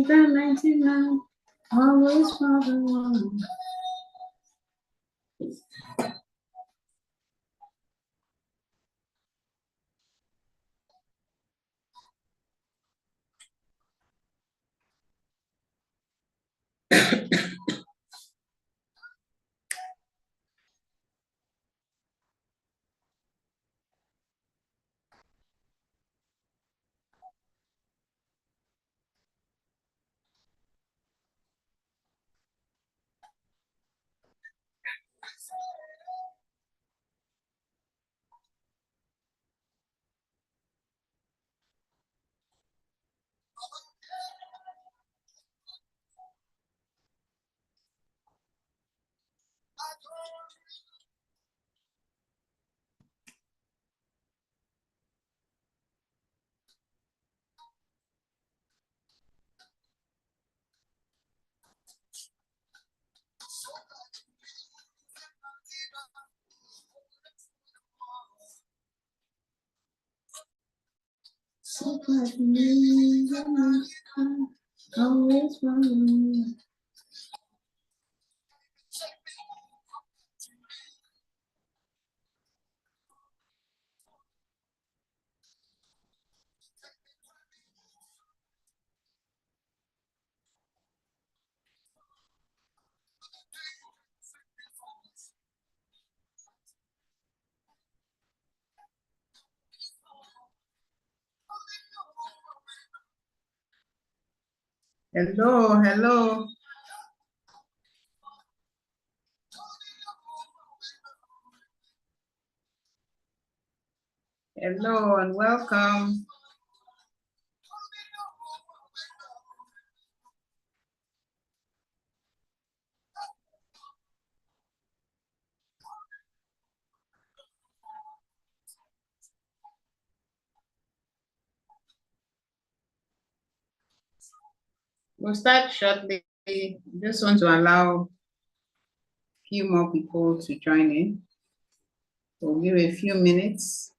than 99, always for the one. Always for the one. Hello, hello. Hello and welcome. We'll start shortly. Just want to allow a few more people to join in. We'll give a few minutes.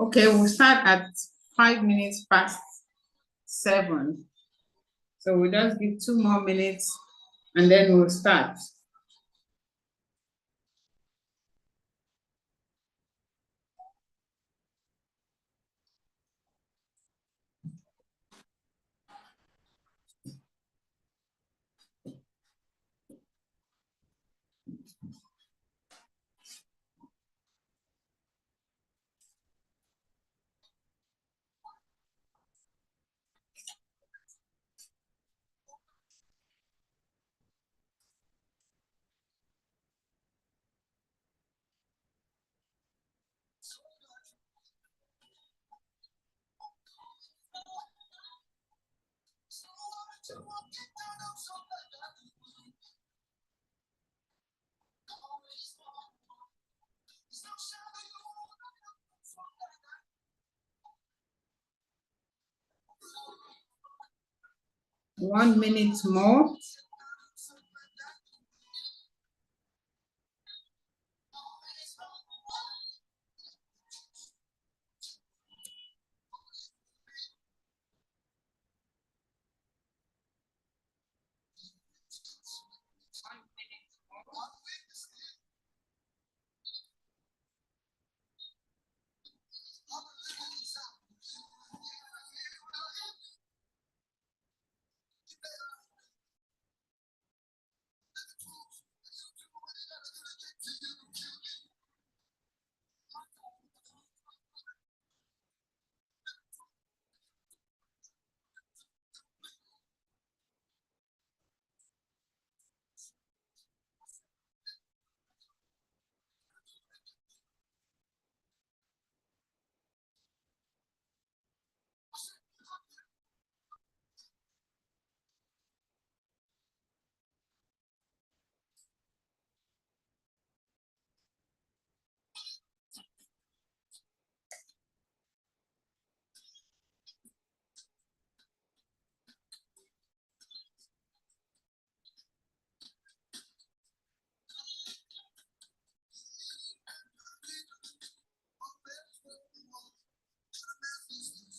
Okay, we'll start at 5 minutes past 7. So we'll just give 2 more minutes and then we'll start. 1 minute more.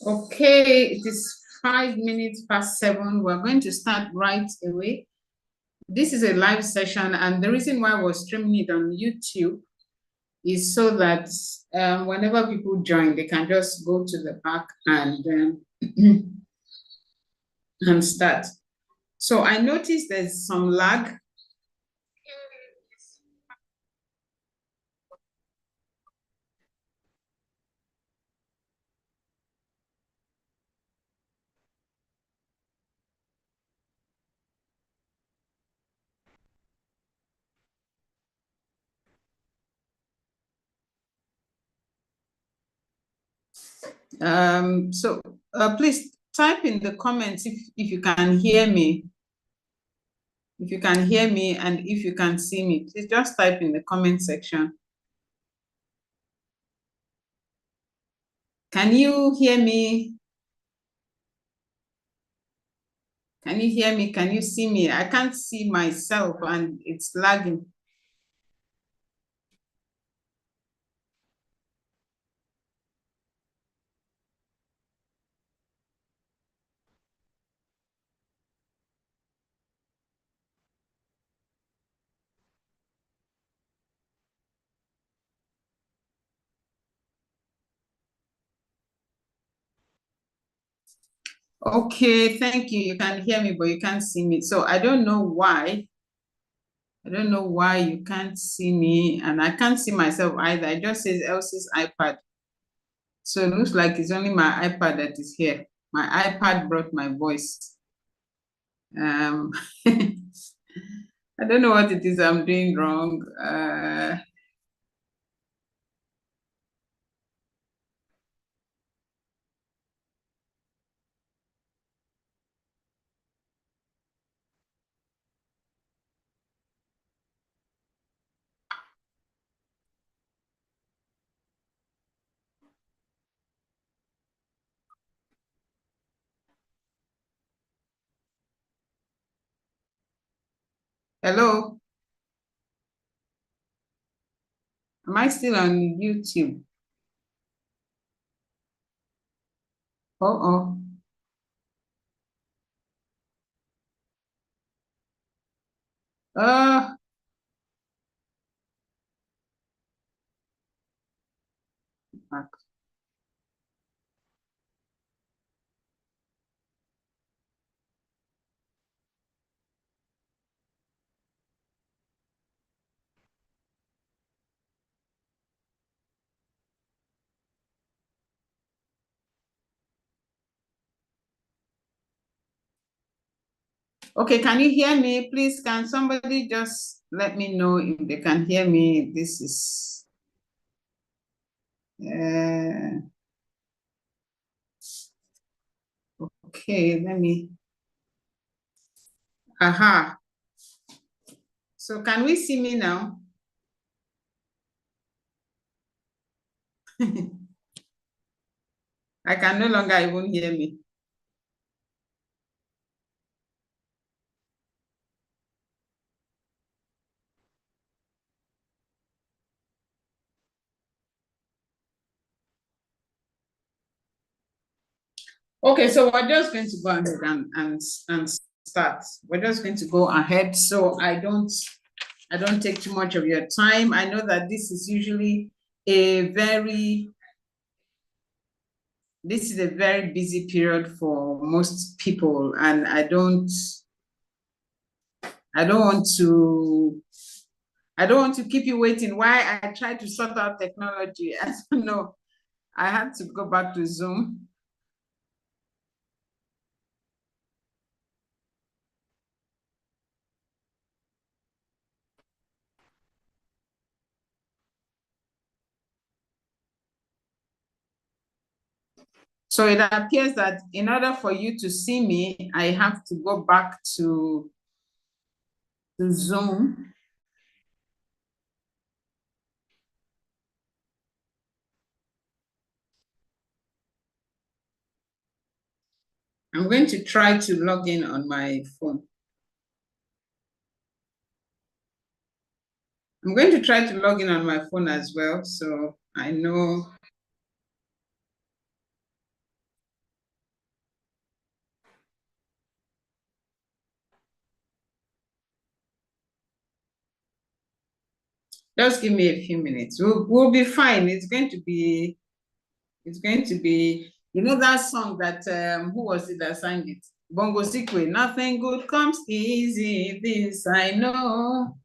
Okay, it is 5 minutes past 7. We're going to start right away. This is a live session, and the reason why we're streaming it on YouTube is so that whenever people join, they can just go to the back and and start. So I noticed there's some lag. So please type in the comments if you can hear me. If you can hear me and if you can see me, please just type in the comment section. Can you hear me? Can you hear me? Can you see me? I can't see myself and it's lagging. Okay, thank you. You can hear me, but you can't see me. So I don't know why. I don't know why you can't see me and I can't see myself either. It just says Elsie's iPad. So it looks like it's only my iPad that is here. My iPad brought my voice. I don't know what it is I'm doing wrong. Hello? Am I still on YouTube? Oh. Uh, okay, can you hear me? Please, can somebody just let me know if they can hear me? This is okay, let me. Aha. So can we see me now? I can no longer even hear me. Okay, so we're just going to go ahead and start. We're just going to go ahead so I don't take too much of your time. I know that this is usually a very busy period for most people, and I don't want to keep you waiting. Why I try to sort out technology. I don't know. I had to go back to Zoom. So it appears that in order for you to see me, I have to go back to Zoom. I'm going to try to log in on my phone. I'm going to try to log in on my phone as well, so I know. Just give me a few minutes. We'll be fine. It's going to be, you know that song that, who was it that sang it? Bongo Sikwe, nothing good comes easy, this I know.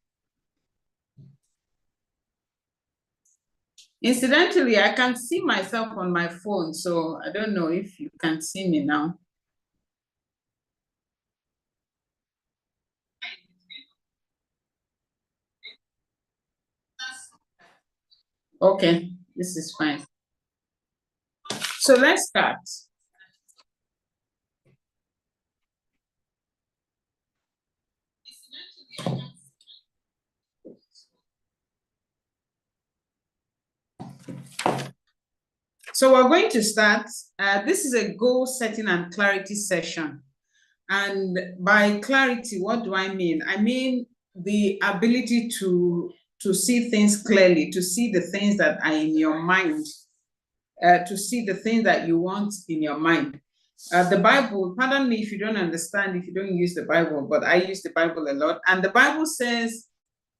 Incidentally, I can see myself on my phone, so I don't know if you can see me now. Okay, this is fine. So let's start. So we're going to start. This is a goal setting and clarity session. And by clarity, what do I mean? I mean the ability to see things clearly, to see the things that are in your mind, to see the things that you want in your mind. The Bible, pardon me if you don't understand, if you don't use the Bible, but I use the Bible a lot. And the Bible says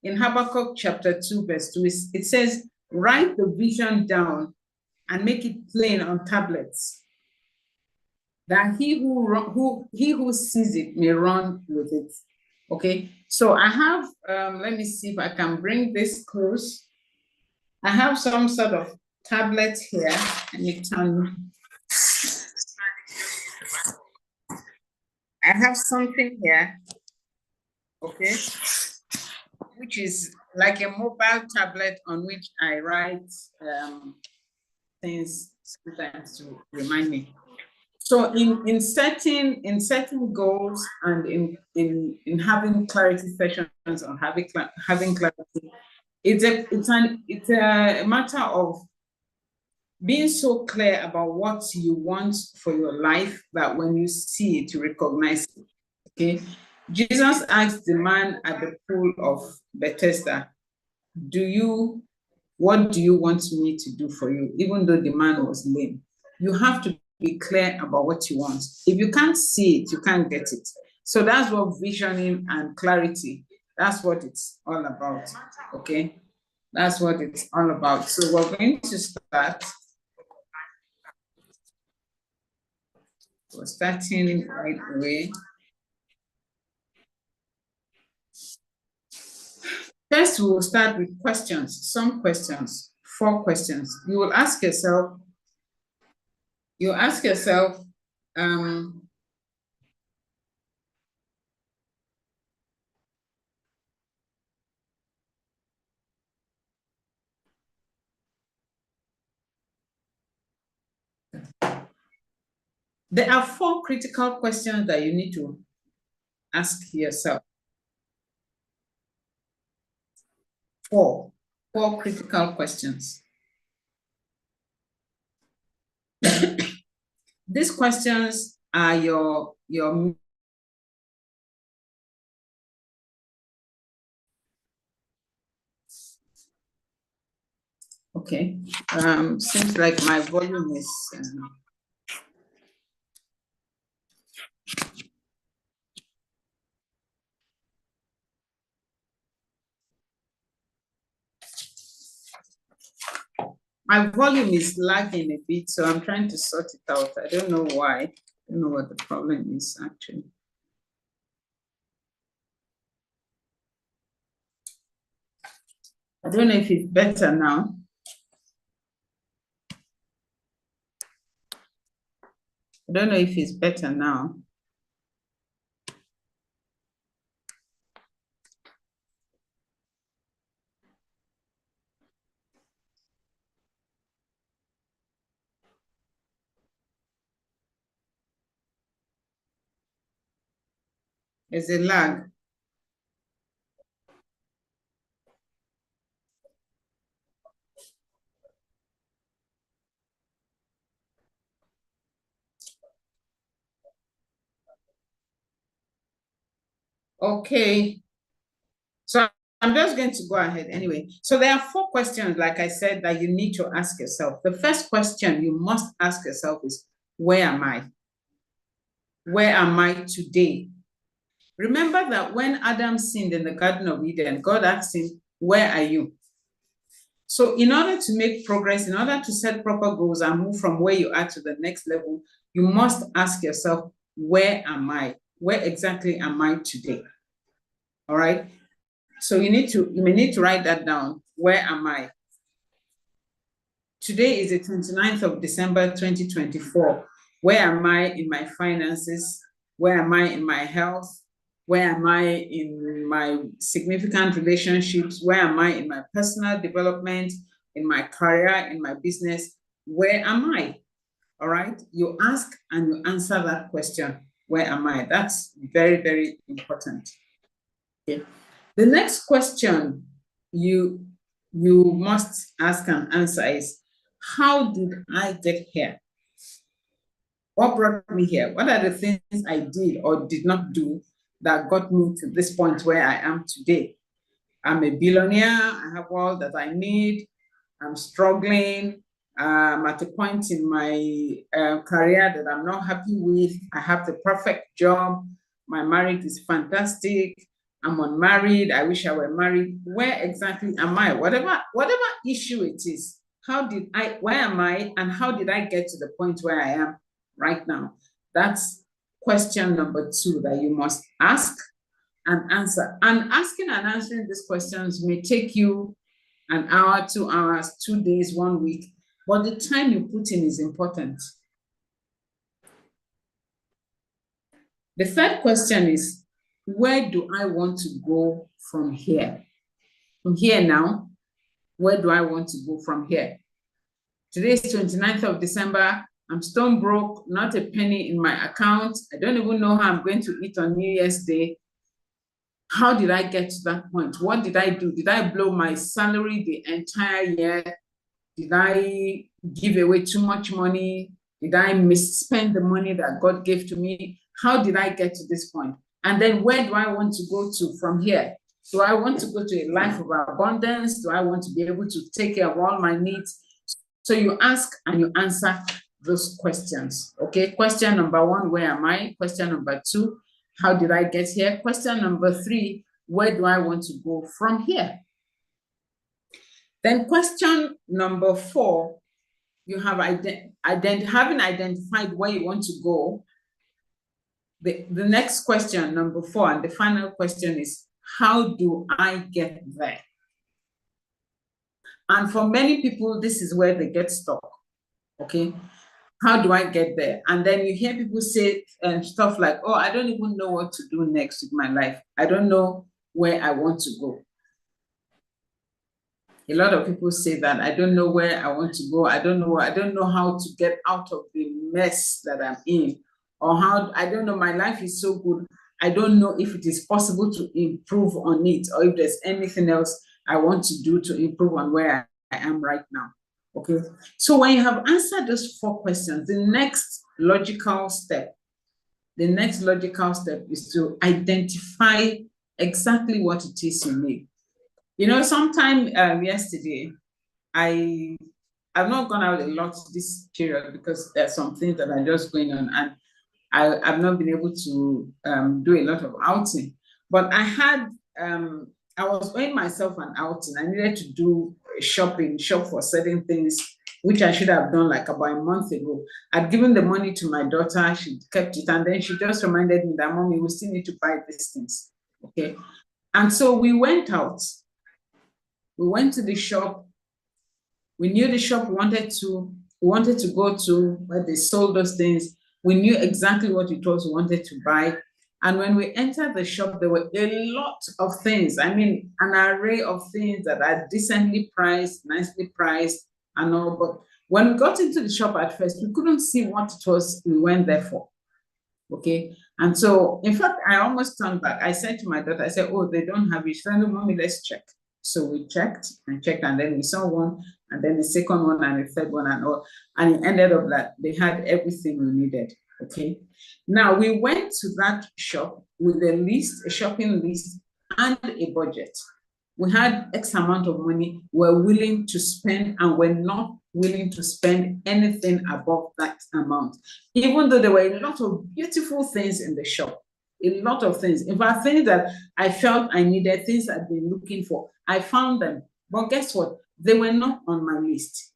in Habakkuk chapter 2, verse 2, it says, write the vision down and make it plain on tablets, that he who sees it may run with it. Okay, so I have, let me see if I can bring this close. I have some sort of tablet here. Let me turn. I have something here, okay, which is like a mobile tablet on which I write things sometimes to remind me. So in setting goals and in having clarity sessions on having clarity, it's a matter of being so clear about what you want for your life that when you see it, you recognize it. Okay. Jesus asked the man at the pool of Bethesda, what do you want me to do for you? Even though the man was lame. You have to be clear about what you want. If you can't see it, you can't get it. So that's what visioning and clarity, that's what it's all about. Okay. That's what it's all about. So we're going to start. We're starting right away. First, we will start with questions, some questions, 4 questions. You will ask yourself, um, there are 4 critical questions that you need to ask yourself. 4 critical questions. These questions are your okay. Seems like my volume is My volume is lagging a bit, so I'm trying to sort it out. I don't know why. I don't know what the problem is actually. I don't know if it's better now. I don't know if it's better now. There's a lag. Okay. So I'm just going to go ahead anyway. So there are 4 questions, like I said, that you need to ask yourself. The first question you must ask yourself is, where am I? Where am I today? Remember that when Adam sinned in the Garden of Eden, God asked him, where are you? So in order to make progress, in order to set proper goals and move from where you are to the next level, you must ask yourself, where am I? Where exactly am I today? All right. So you may need to write that down. Where am I? Today is the 29th of December, 2024. Where am I in my finances? Where am I in my health? Where am I in my significant relationships? Where am I in my personal development, in my career, in my business? Where am I? All right. You ask and you answer that question. Where am I? That's very, very important. Okay. The next question you must ask and answer is, how did I get here? What brought me here? What are the things I did or did not do that got me to this point where I am today? I'm a billionaire. I have all that I need. I'm struggling. I'm at a point in my career that I'm not happy with. I have the perfect job. My marriage is fantastic. I'm unmarried. I wish I were married. Where exactly am I? Whatever issue it is, where am I, and how did I get to the point where I am right now? That's question number 2 that you must ask and answer. And asking and answering these questions may take you an hour, 2 hours, 2 days, 1 week, but the time you put in is important. The third question is, where do I want to go from here? From here now, where do I want to go from here? Today is 29th of December. I'm stone broke, not a penny in my account. I don't even know how I'm going to eat on New Year's Day. How did I get to that point? What did I do? Did I blow my salary the entire year? Did I give away too much money? Did I misspend the money that God gave to me? How did I get to this point? And then where do I want to go to from here? Do I want to go to a life of abundance? Do I want to be able to take care of all my needs? So you ask and you answer those questions. Okay, question number 1, where am I? Question number 2, how did I get here? Question number 3, where do I want to go from here? Then question number 4, you have having identified where you want to go. The next question, number 4, and the final question is, how do I get there? And for many people, this is where they get stuck. Okay, how do I get there? And then you hear people say stuff like, oh, I don't even know what to do next with my life. I don't know where I want to go. A lot of people say that. I don't know where I want to go. I don't know how to get out of the mess that I'm in. Or I don't know, my life is so good. I don't know if it is possible to improve on it, or if there's anything else I want to do to improve on where I am right now. Okay. So when you have answered those 4 questions, the next logical step is to identify exactly what it is you need. You know, sometime yesterday, I've not gone out a lot this period because there's some things that are just going on, and I've not been able to do a lot of outing. But I was owing myself an outing. I needed to do shop for certain things which I should have done like about a month ago. I'd given the money to my daughter, she kept it, and then she just reminded me that, Mommy, we still need to buy these things. Okay. And so we went out. We went to the shop. We knew the shop we wanted to go to where they sold those things. We knew exactly what it was we wanted to buy. And when we entered the shop, there were a lot of things. I mean, an array of things that are decently priced, nicely priced, and all. But when we got into the shop at first, we couldn't see what it was we went there for. Okay. And so, in fact, I almost turned back. I said to my daughter, I said, oh, they don't have it. She said, no, Mommy, let's check. So we checked, and then we saw one, and then the second one, and the third one, and all. And it ended up that they had everything we needed. Okay. Now we went to that shop with a list, a shopping list, and a budget. We had X amount of money we're willing to spend, and we're not willing to spend anything above that amount, even though there were a lot of beautiful things in the shop, a lot of things. In fact, things that I felt I needed, things I'd been looking for, I found them. But guess what? They were not on my list.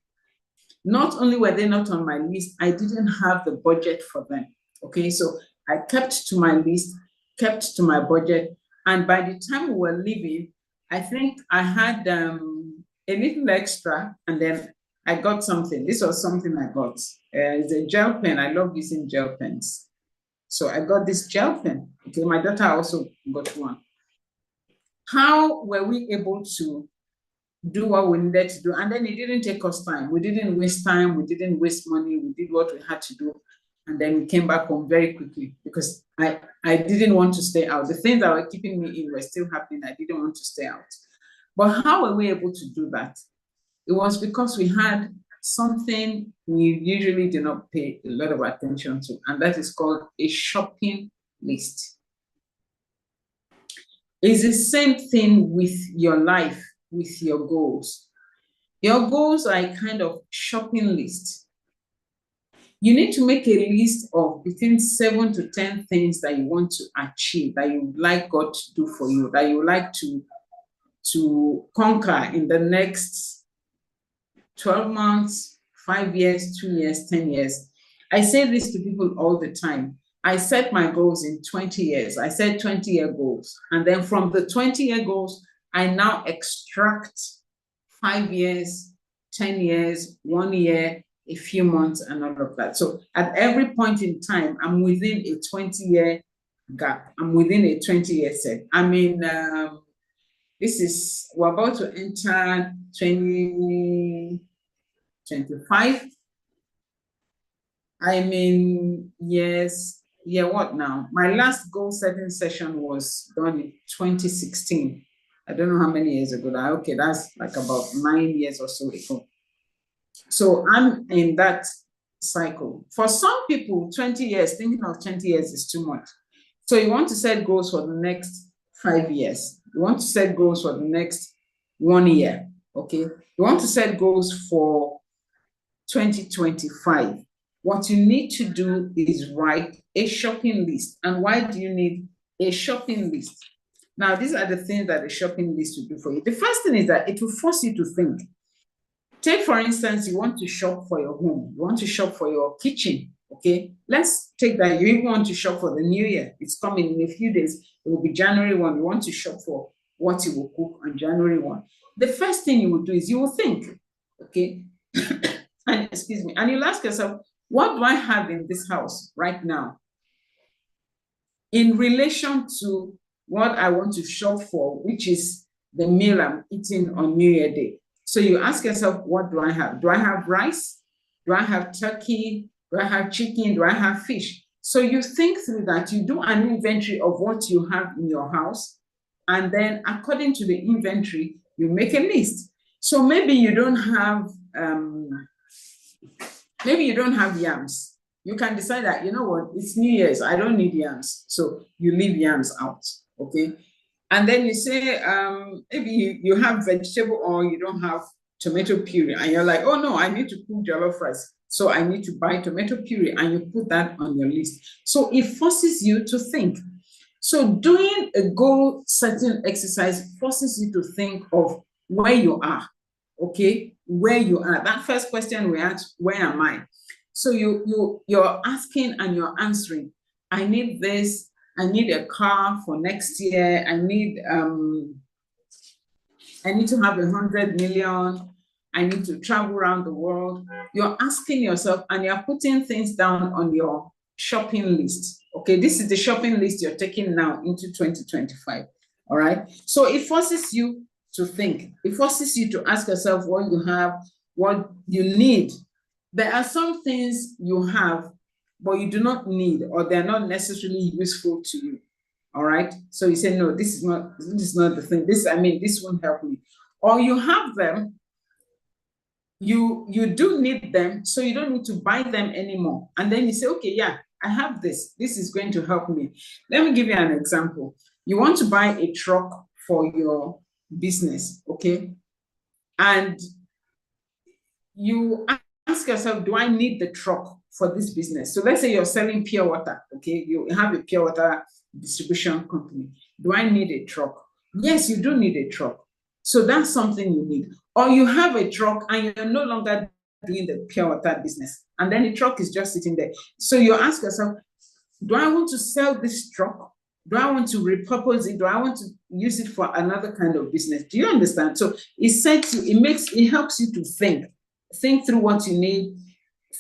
Not only were they not on my list, I didn't have the budget for them. Okay, so I kept to my list, kept to my budget, and by the time we were leaving, I think I had a little extra, and then I got something. This was something I got. It's a gel pen. I love using gel pens. So I got this gel pen. Okay, my daughter also got one. How were we able to do what we needed to do? And then it didn't take us time. We didn't waste time. We didn't waste money. We did what we had to do. And then we came back home very quickly because I didn't want to stay out. The things that were keeping me in were still happening. I didn't want to stay out. But how were we able to do that? It was because we had something we usually do not pay a lot of attention to, and that is called a shopping list. It's the same thing with your life, with your goals. Your goals are a kind of shopping list. You need to make a list of between 7 to 10 things that you want to achieve, that you would like God to do for you, that you would like to conquer in the next 12 months, 5 years, 2 years, 10 years. I say this to people all the time. I set my goals in 20 years. I set 20-year goals. And then from the 20-year goals, I now extract 5 years, 10 years, 1 year, a few months, and all of that. So at every point in time, I'm within a 20-year gap. I'm within a 20-year set. I mean, we're about to enter 2025. I mean, yes, yeah, what now? My last goal setting session was done in 2016. I don't know how many years ago. Okay, that's like about 9 years or so ago. So I'm in that cycle. For some people, 20 years, thinking of 20 years is too much. So you want to set goals for the next 5 years. You want to set goals for the next 1 year, okay? You want to set goals for 2025. What you need to do is write a shopping list. And why do you need a shopping list? Now, these are the things that a shopping list will do for you. The first thing is that it will force you to think. Take, for instance, you want to shop for your home. You want to shop for your kitchen, okay? Let's take that. You even want to shop for the new year. It's coming in a few days. It will be January 1. You want to shop for what you will cook on January 1. The first thing you will do is you will think, okay? And excuse me. And you'll ask yourself, what do I have in this house right now in relation to what I want to shop for, which is the meal I'm eating on New Year Day? So you ask yourself, what do I have? Do I have rice? Do I have turkey? Do I have chicken? Do I have fish? So you think through that. You do an inventory of what you have in your house. And then according to the inventory, you make a list. So maybe you don't have yams. You can decide that, you know what, it's New Year's, I don't need yams. So you leave yams out, okay? And then you say, maybe you have vegetable or you don't have tomato puree. And you're like, oh no, I need to cook jollof rice. So I need to buy tomato puree, and you put that on your list. So it forces you to think. So doing a goal setting exercise forces you to think of where you are, okay, where you are. That first question we ask, where am I? So you're asking and you're answering. I need this. I need a car for next year. I need to have 100 million. I need to travel around the world. You're asking yourself and you're putting things down on your shopping list. Okay, this is the shopping list you're taking now into 2025. All right. So it forces you to think. It forces you to ask yourself what you have, what you need. There are some things you have, but you do not need, or they're not necessarily useful to you. All right. So you say, no, this is not the thing. This won't help me. Or you have them, you do need them, so you don't need to buy them anymore. And then you say, okay, yeah, I have this. This is going to help me. Let me give you an example. You want to buy a truck for your business, okay? And you ask yourself, do I need the truck for this business? So let's say you're selling pure water, okay? You have a pure water distribution company. Do I need a truck? Yes, you do need a truck. So that's something you need. Or you have a truck and you're no longer doing the pure water business, and then the truck is just sitting there. So you ask yourself, do I want to sell this truck? Do I want to repurpose it? Do I want to use it for another kind of business? Do you understand? So it helps you to think through what you need,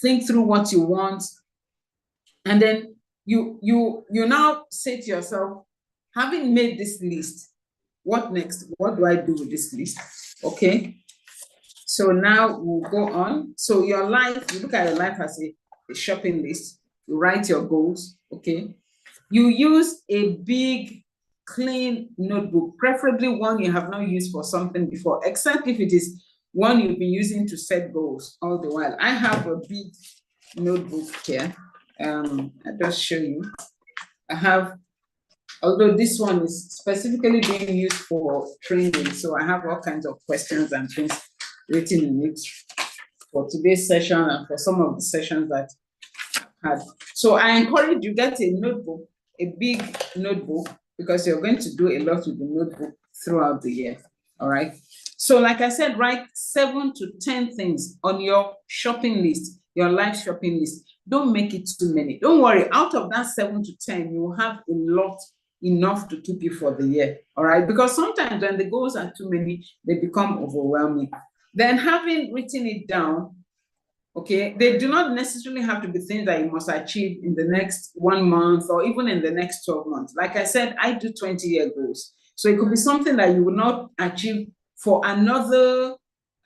think through what you want, and then you now say to yourself, having made this list, what next? What do I do with this list? Okay. So now we'll go on. So your life, you look at your life as a shopping list. You write your goals. Okay. You use a big, clean notebook, preferably one you have not used for something before, except if it is one you've been using to set goals all the while. I have a big notebook here. I'll just show you. I have, although this one is specifically being used for training, so I have all kinds of questions and things written in it for today's session and for some of the sessions that I had. So I encourage you get a notebook, a big notebook, because you're going to do a lot with the notebook throughout the year. All right. So like I said, write 7 to 10 things on your shopping list, your life shopping list. Don't make it too many. Don't worry. Out of that 7 to 10, you will have a lot, enough to keep you for the year. All right. Because sometimes when the goals are too many, they become overwhelming. Then having written it down, okay, they do not necessarily have to be things that you must achieve in the next 1 month or even in the next 12 months. Like I said, I do 20-year goals. So it could be something that you will not achieve for another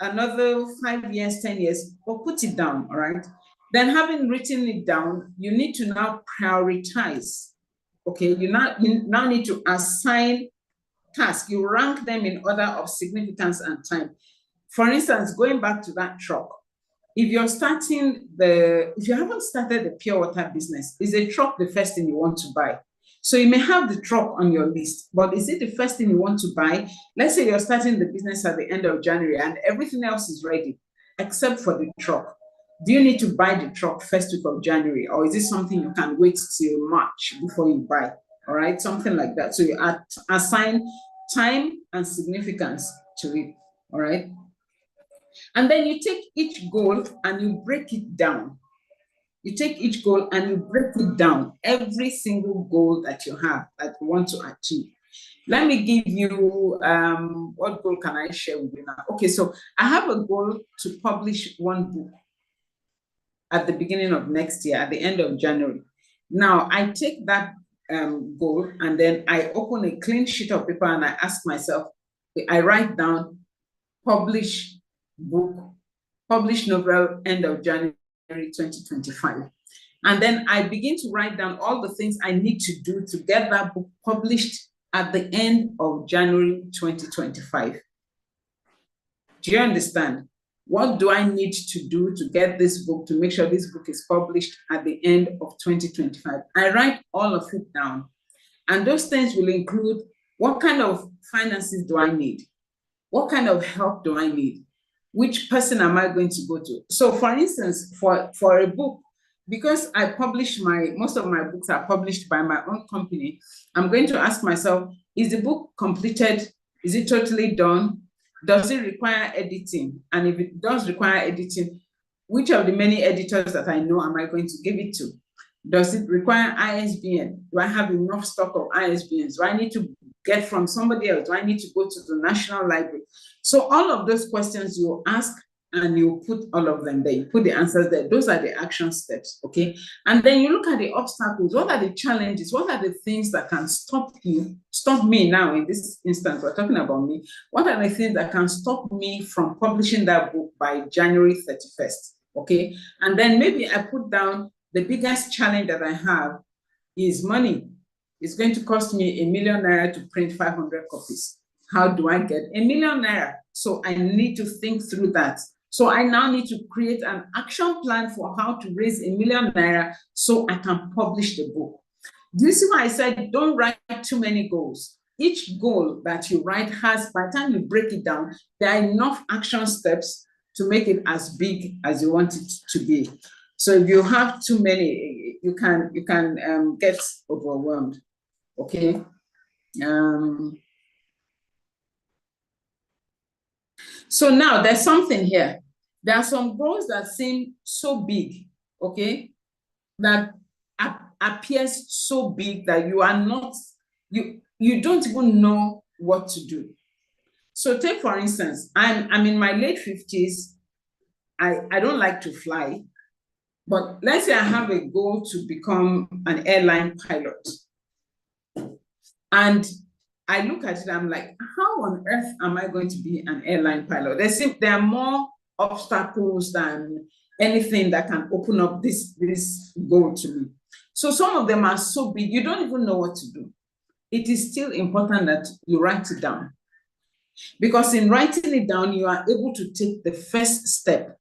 5 years, 10 years, but put it down, all right? Then having written it down, you need to now prioritize, okay? You now need to assign tasks. You rank them in order of significance and time. For instance, going back to that truck, if you haven't started the pure water business, is a truck the first thing you want to buy? So you may have the truck on your list, but is it the first thing you want to buy? Let's say you're starting the business at the end of January and everything else is ready, except for the truck. Do you need to buy the truck first week of January, or is it something you can wait till March before you buy? All right, something like that. So you assign time and significance to it. All right. And then you take each goal and you break it down. You take each goal and you break it down, every single goal that you have that you want to achieve. Let me give you, what goal can I share with you now? Okay, so I have a goal to publish 1 book at the beginning of next year, at the end of January. Now, I take that goal and then I open a clean sheet of paper and I ask myself, I write down, publish book, published novel, end of January 2025. And then I begin to write down all the things I need to do to get that book published at the end of January 2025. Do you understand? What do I need to do to get this book, to make sure this book is published at the end of 2025? I write all of it down. And those things will include, what kind of finances do I need? What kind of help do I need? Which person am I going to go to? So for instance, for a book, because I publish most of my books are published by my own company, I'm going to ask myself, is the book completed? Is it totally done? Does it require editing? And if it does require editing, which of the many editors that I know am I going to give it to? Does it require ISBN? Do I have enough stock of ISBNs? Do I need to get from somebody else? Do I need to go to the National Library? So all of those questions you ask, and you put all of them there. You put the answers there. Those are the action steps, okay? And then you look at the obstacles. What are the challenges? What are the things that can stop me now in this instance? We're talking about me. What are the things that can stop me from publishing that book by January 31st, okay? And then maybe I put down the biggest challenge that I have is money. It's going to cost me ₦1 million to print 500 copies. How do I get ₦1 million? So I need to think through that. So I now need to create an action plan for how to raise ₦1 million so I can publish the book. Do you see why I said don't write too many goals? Each goal that you write has, by the time you break it down, there are enough action steps to make it as big as you want it to be. So if you have too many, you can get overwhelmed. Okay. So now there's something here. There are some goals that seem so big, okay, that appears so big that you are not, you don't even know what to do. So take, for instance, I'm in my late 50s. I don't like to fly, but let's say I have a goal to become an airline pilot. And I look at it, I'm like, how on earth am I going to be an airline pilot? There are more obstacles than anything that can open up this goal to me. So some of them are so big, you don't even know what to do. It is still important that you write it down. Because in writing it down, you are able to take the first step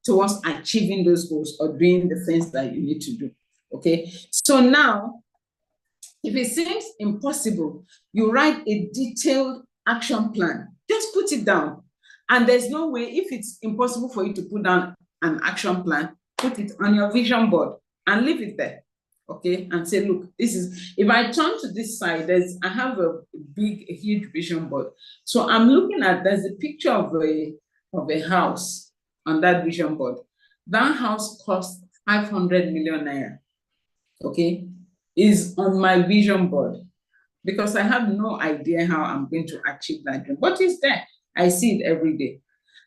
towards achieving those goals or doing the things that you need to do, okay? So now, if it seems impossible, you write a detailed action plan. Just put it down. And there's no way, if it's impossible for you to put down an action plan, put it on your vision board and leave it there, okay? And say, look, this is, if I turn to this side, I have a huge vision board. So I'm looking at, there's a picture of a house on that vision board. That house cost 500 million naira, okay? Is on my vision board, because I have no idea how I'm going to achieve that dream. But it's there. I see it every day.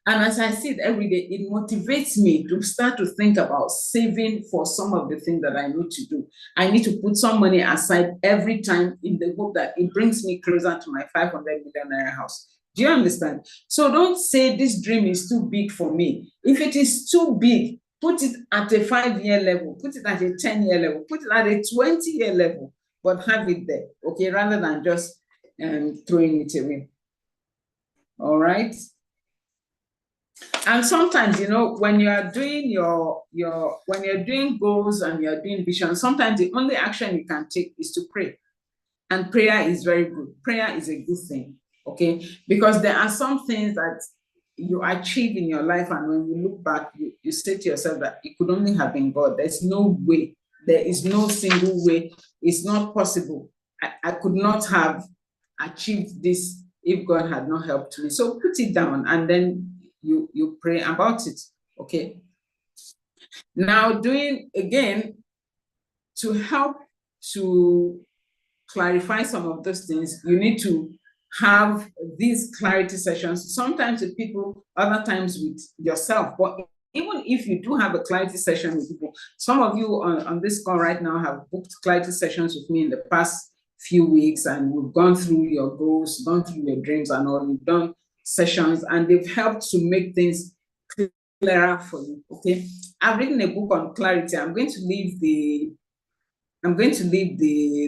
And as I see it every day, it motivates me to start to think about saving for some of the things that I need to do. I need to put some money aside every time in the hope that it brings me closer to my 500 million naira house. Do you understand? So don't say this dream is too big for me. If it is too big, put it at a 5-year level, put it at a 10-year level, put it at a 20-year level, but have it there, okay, rather than just throwing it away. All right. And sometimes, you know, when you are doing when you're doing goals and you're doing vision, sometimes the only action you can take is to pray. And prayer is very good. Prayer is a good thing, okay? Because there are some things that you achieve in your life, and when you look back, you say to yourself that it could only have been God. There's no way. There is no single way. It's not possible. I could not have achieved this if God had not helped me. So put it down, and then you pray about it, okay? Now, doing, again, to help to clarify some of those things, you need to have these clarity sessions, sometimes with people, other times with yourself. But even if you do have a clarity session with people, some of you on this call right now have booked clarity sessions with me in the past few weeks, and we've gone through your goals, gone through your dreams and all. We've done sessions, and they've helped to make things clearer for you, okay? I've written a book on clarity. I'm going to leave the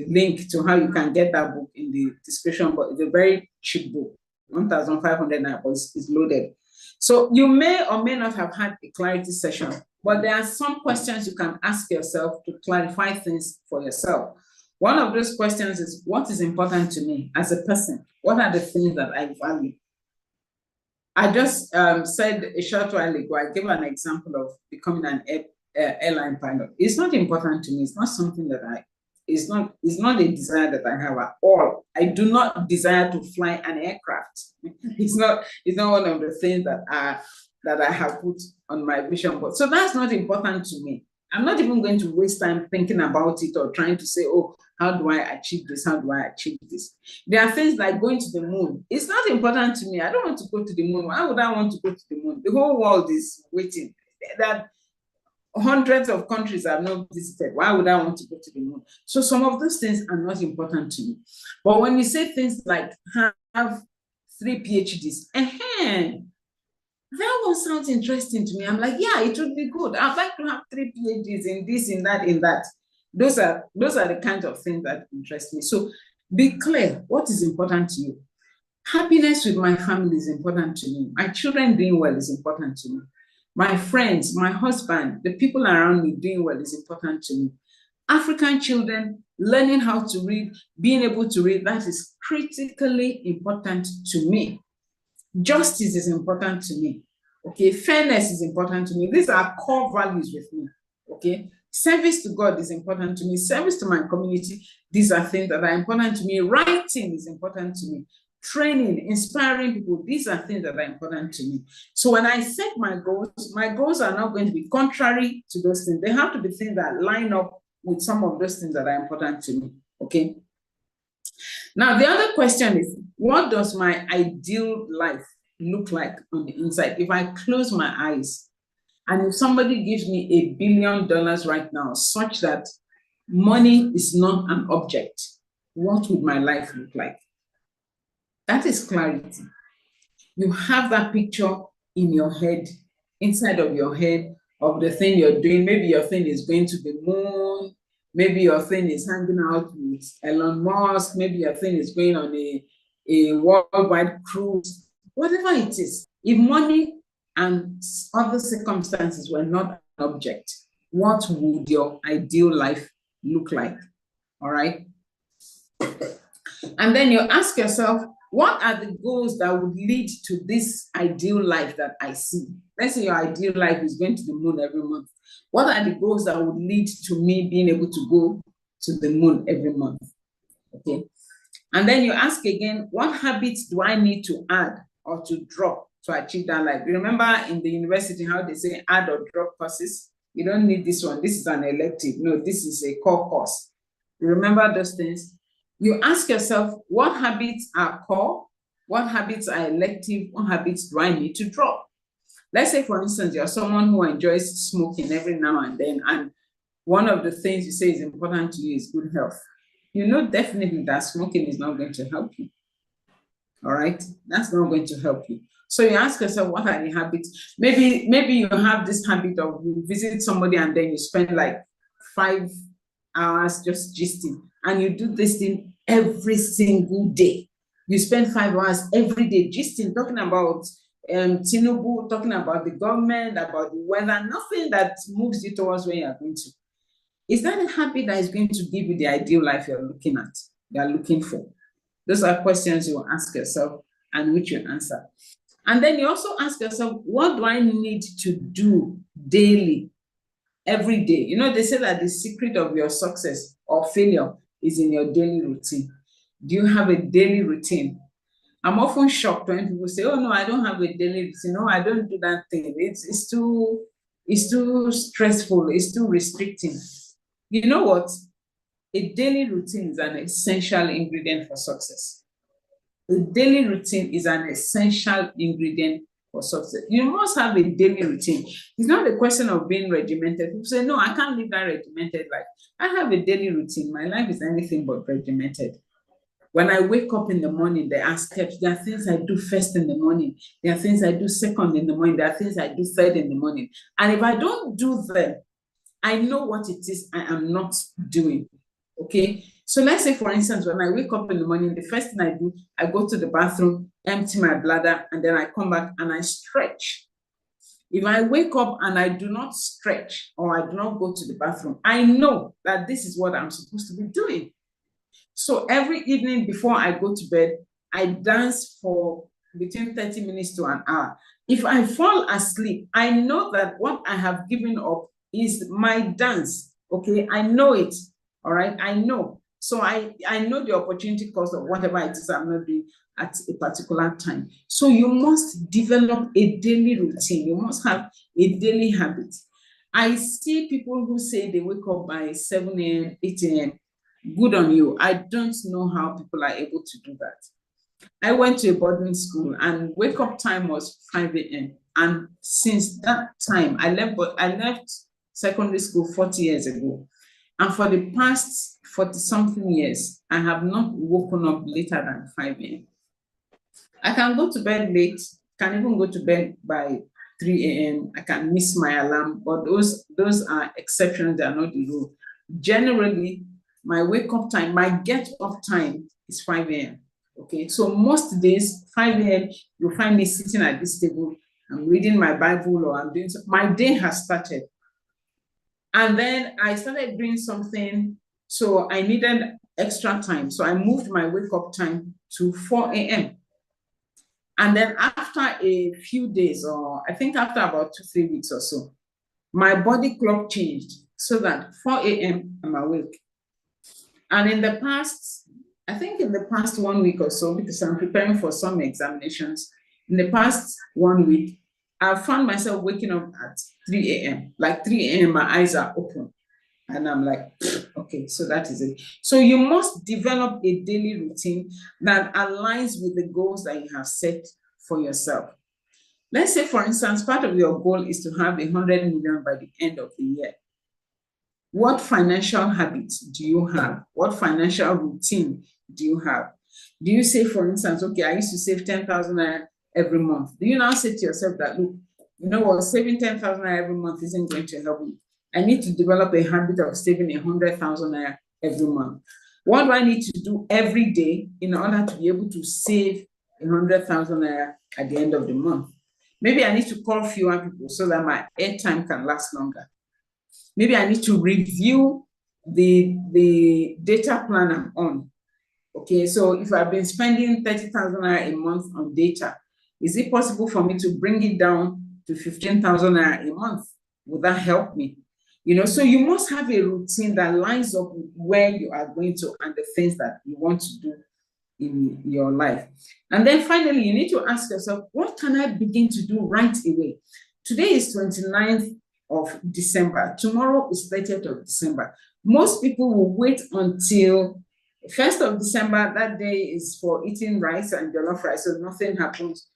link to how you can get that book in the description, but it's a very cheap book, 1,500 naira, but it's loaded. So you may or may not have had a clarity session, but there are some questions you can ask yourself to clarify things for yourself. One of those questions is, what is important to me as a person? What are the things that I value? I just said a short while ago, I gave an example of becoming an airline pilot. It's not important to me. It's not something that it's not a desire that I have at all. I do not desire to fly an aircraft. It's not one of the things that I have put on my vision board. So that's not important to me. I'm not even going to waste time thinking about it or trying to say, oh, how do I achieve this? How do I achieve this? There are things like going to the moon. It's not important to me. I don't want to go to the moon. Why would I want to go to the moon? The whole world is waiting. That hundreds of countries I've not visited. Why would I want to go to the moon? So some of those things are not important to me. But when you say things like have 3 PhDs, that one sounds interesting to me. I'm like, yeah, it would be good. I'd like to have 3 PhDs in this, in that, in that. Those are the kinds of things that interest me. So be clear, what is important to you? Happiness with my family is important to me. My children doing well is important to me. My friends, my husband, the people around me doing well is important to me. African children learning how to read, being able to read, that is critically important to me. Justice is important to me. Okay, fairness is important to me. These are core values with me. Okay, service to God is important to me. Service to my community, these are things that are important to me. Writing is important to me. Training, inspiring people, these are things that are important to me. So when I set my goals are not going to be contrary to those things. They have to be things that line up with some of those things that are important to me. Okay. Now, the other question is, what does my ideal life look like on the inside? If I close my eyes and if somebody gives me $1 billion right now, such that money is not an object, what would my life look like? That is clarity. You have that picture in your head, inside of your head, of the thing you're doing. Maybe your thing is going to the moon. Maybe your thing is hanging out with Elon Musk. Maybe your thing is going on a worldwide cruise. Whatever it is, if money and other circumstances were not an object, what would your ideal life look like? All right. And then you ask yourself, what are the goals that would lead to this ideal life that I see? Let's say your ideal life is going to the moon every month. What are the goals that would lead to me being able to go to the moon every month? Okay. And then you ask again, what habits do I need to add or to drop to achieve that life? You remember in the university how they say add or drop courses? You don't need this one. This is an elective. No, this is a core course. You remember those things? You ask yourself, what habits are core? What habits are elective? What habits do I need to drop? Let's say, for instance, you're someone who enjoys smoking every now and then, and one of the things you say is important to you is good health. You know definitely that smoking is not going to help you. All right? That's not going to help you. So you ask yourself, what are the habits? Maybe you have this habit of you visit somebody and then you spend like 5 hours just gisting. And you do this thing every single day. You spend 5 hours every day gisting, talking about Tinubu, talking about the government, about the weather, nothing that moves you towards where you're going to. Is that a habit that is going to give you the ideal life you're looking for? Those are questions you will ask yourself and which you answer. And then you also ask yourself, what do I need to do daily, every day? You know, they say that the secret of your success or failure is in your daily routine. Do you have a daily routine? I'm often shocked when people say, oh no, I don't have a daily routine. No, I don't do that thing. It's too stressful. It's too restricting. You know what? A daily routine is an essential ingredient for success. A daily routine is an essential ingredient for success. You must have a daily routine. It's not a question of being regimented. People say, no, I can't live that regimented life. I have a daily routine. My life is anything but regimented. When I wake up in the morning, there are steps. There are things I do first in the morning. There are things I do second in the morning. There are things I do third in the morning. And if I don't do them, I know what it is I am not doing. Okay? So let's say, for instance, when I wake up in the morning, the first thing I do, I go to the bathroom, empty my bladder, and then I come back and I stretch. If I wake up and I do not stretch or I do not go to the bathroom, I know that this is what I'm supposed to be doing. So every evening before I go to bed, I dance for between 30 minutes to an hour. If I fall asleep, I know that what I have given up is my dance. Okay, I know it. All right, I know. So I know the opportunity cost of whatever it is I'm not doing at a particular time. So you must develop a daily routine. You must have a daily habit. I see people who say they wake up by 7 a.m., 8 a.m. Good on you. I don't know how people are able to do that. I went to a boarding school and wake up time was 5 a.m. And since that time, I left secondary school 40 years ago. And for the past 40 something years, I have not woken up later than 5 a.m. I can go to bed late, can even go to bed by 3 a.m. I can miss my alarm, but those are exceptions, they are not the rule. Generally, my wake up time, my get up time is 5 a.m. Okay, so most days, 5 a.m., you'll find me sitting at this table, I'm reading my Bible or I'm doing my day has started. And then I started doing something, so I needed extra time. So I moved my wake up time to 4 a.m. And then after a few days, or I think after about 2-3 weeks or so, my body clock changed so that 4 a.m. I'm awake. And in the past, I think in the past 1 week or so, because I'm preparing for some examinations, in the past 1 week, I found myself waking up at 3 a.m. Like 3 a.m., my eyes are open. And I'm like, okay, so that is it. So you must develop a daily routine that aligns with the goals that you have set for yourself. Let's say, for instance, part of your goal is to have 100 million by the end of the year. What financial habits do you have? What financial routine do you have? Do you say, for instance, okay, I used to save 10,000 every month. Do you now say to yourself that, look, you know what, saving 10,000 every month isn't going to help me. I need to develop a habit of saving 100,000 every month. What do I need to do every day in order to be able to save 100,000 at the end of the month? Maybe I need to call fewer people so that my airtime can last longer. Maybe I need to review the data plan I'm on. Okay, so if I've been spending 30,000 a month on data, is it possible for me to bring it down to 15,000 a month? Would that help me? You know, so you must have a routine that lines up with where you are going to and the things that you want to do in your life. And then finally, you need to ask yourself, what can I begin to do right away? Today is 29th of December. Tomorrow is 30th of December. Most people will wait until 1st of December. That day is for eating rice and jollof rice, so nothing happens.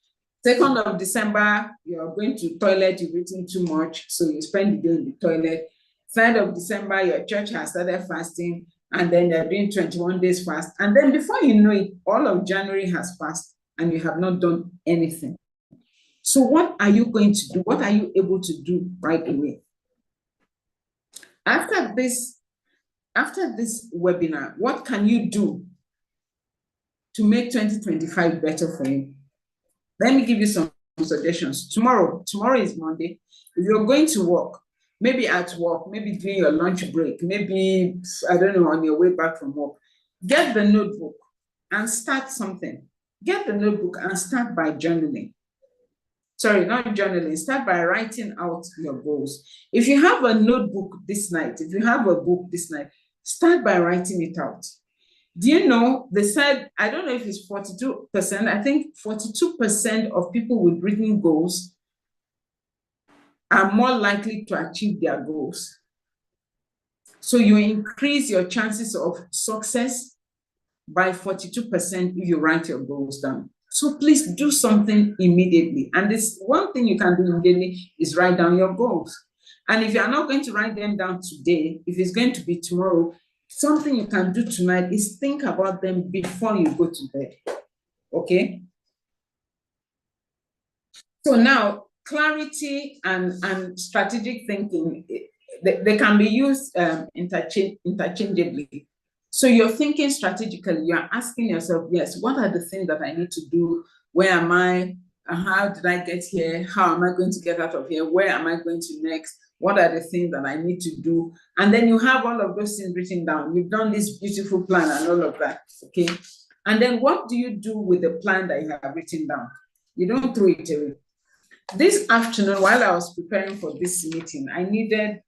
2nd of December, you're going to toilet, you've eaten too much, so you spend the day in the toilet. 3rd of December, your church has started fasting, and then they're doing 21 days fast. And then before you know it, all of January has passed, and you have not done anything. So what are you going to do? What are you able to do right away? After this webinar, what can you do to make 2025 better for you? Let me give you some suggestions. Tomorrow is Monday. If you're going to work, maybe at work, maybe during your lunch break, maybe, I don't know, on your way back from work, get the notebook and start something. Get the notebook and start by journaling. Sorry, not journaling. Start by writing out your goals. If you have a notebook this night, if you have a book this night, start by writing it out. Do you know, they said, I don't know if it's 42%, I think 42% of people with written goals are more likely to achieve their goals. So you increase your chances of success by 42% if you write your goals down. So please do something immediately. And this one thing you can do immediately is write down your goals. And if you are not going to write them down today, if it's going to be tomorrow, something you can do tonight is think about them before you go to bed. Okay? So now, clarity and strategic thinking, they can be used interchangeably. So you're thinking strategically, you're asking yourself, yes, what are the things that I need to do? Where am I? How did I get here? How am I going to get out of here? Where am I going to next? What are the things that I need to do? And then you have all of those things written down. You've done this beautiful plan and all of that, okay? And then what do you do with the plan that you have written down? You don't throw it away. This afternoon, while I was preparing for this meeting, I needed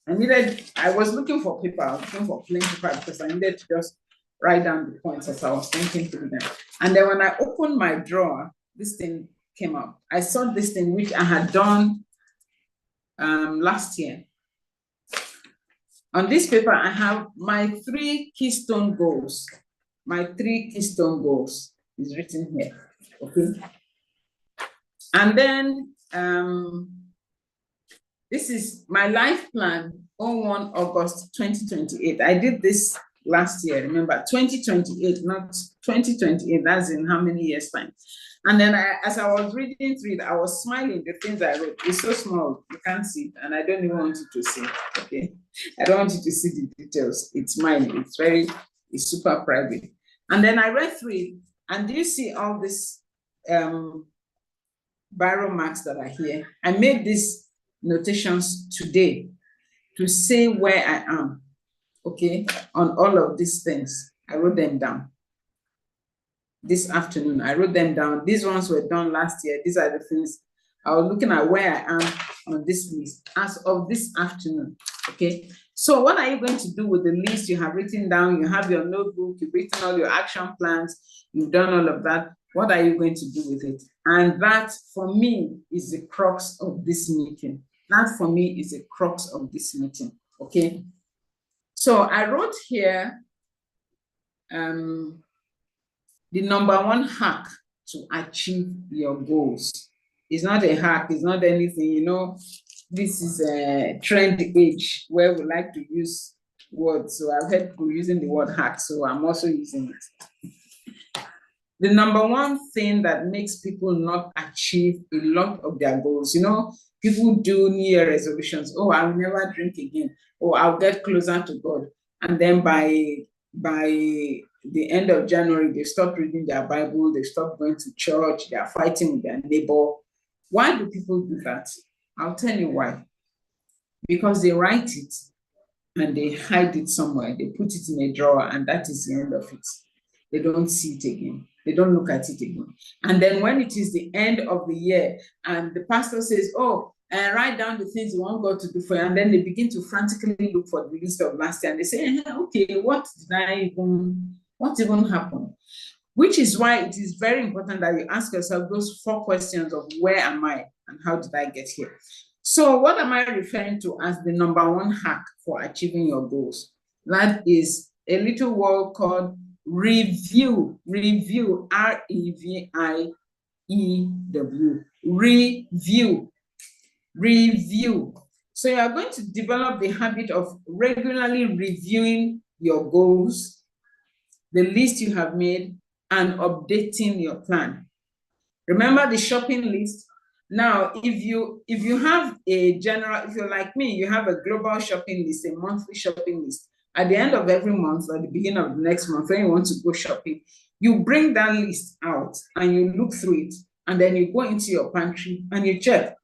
I was looking for paper, I was looking for plain paper because I needed to just write down the points as I was thinking through them. And then when I opened my drawer, this thing came up. I saw this thing which I had done last year. On this paper, I have my 3 keystone goals. My 3 keystone goals is written here, okay? And then this is my life plan on 1 August 2028. I did this last year, remember, 2028, not 2028, that's in how many years' time? And then as I was reading through it, I was smiling, the things I wrote. It's so small, you can't see it, and I don't even want you to see it, okay? I don't want you to see the details. It's mine, it's super private. And then I read through it, and do you see all this biro marks that are here? I made these notations today to say where I am, okay, on all of these things. I wrote them down. This afternoon, I wrote them down. These ones were done last year. These are the things I was looking at where I am on this list as of this afternoon, okay? So what are you going to do with the list you have written down? You have your notebook, you've written all your action plans, you've done all of that. What are you going to do with it? And that, for me, is the crux of this meeting. That, for me, is the crux of this meeting, okay? So I wrote here, the number 1 hack to achieve your goals. It's not a hack, it's not anything, you know, this is a trend age where we like to use words. So I've heard people using the word hack, so I'm also using it. The number 1 thing that makes people not achieve a lot of their goals, you know, people do New Year resolutions. Oh, I'll never drink again. Oh, I'll get closer to God. And then by the end of January, they stop reading their Bible, they stop going to church, they are fighting with their neighbor. Why do people do that? I'll tell you why. Because they write it and they hide it somewhere. They put it in a drawer, and that is the end of it. They don't see it again. They don't look at it again. And then when it is the end of the year and the pastor says, oh, write down the things you want God to do for you, and then they begin to frantically look for the list of last year, and they say, okay, what even happened? Which is why it is very important that you ask yourself those 4 questions of where am I and how did I get here? So what am I referring to as the number 1 hack for achieving your goals? That is a little word called review. Review, R-E-V-I-E-W. Review. Review. So you are going to develop the habit of regularly reviewing your goals, the list you have made, and updating your plan. Remember the shopping list? Now, if you have a general, if you're like me, you have a global shopping list, a monthly shopping list. At the end of every month or the beginning of the next month, when you want to go shopping, you bring that list out and you look through it, and then you go into your pantry and you check,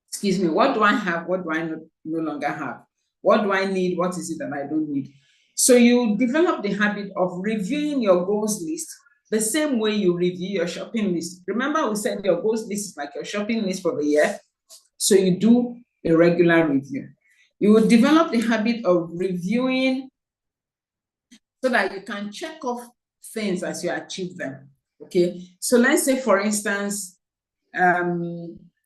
excuse me, what do I have? What do I no longer have? What do I need? What is it that I don't need? So you develop the habit of reviewing your goals list the same way you review your shopping list. Remember, we said your goals list is like your shopping list for the year. So you do a regular review. You will develop the habit of reviewing so that you can check off things as you achieve them. Okay. So let's say, for instance,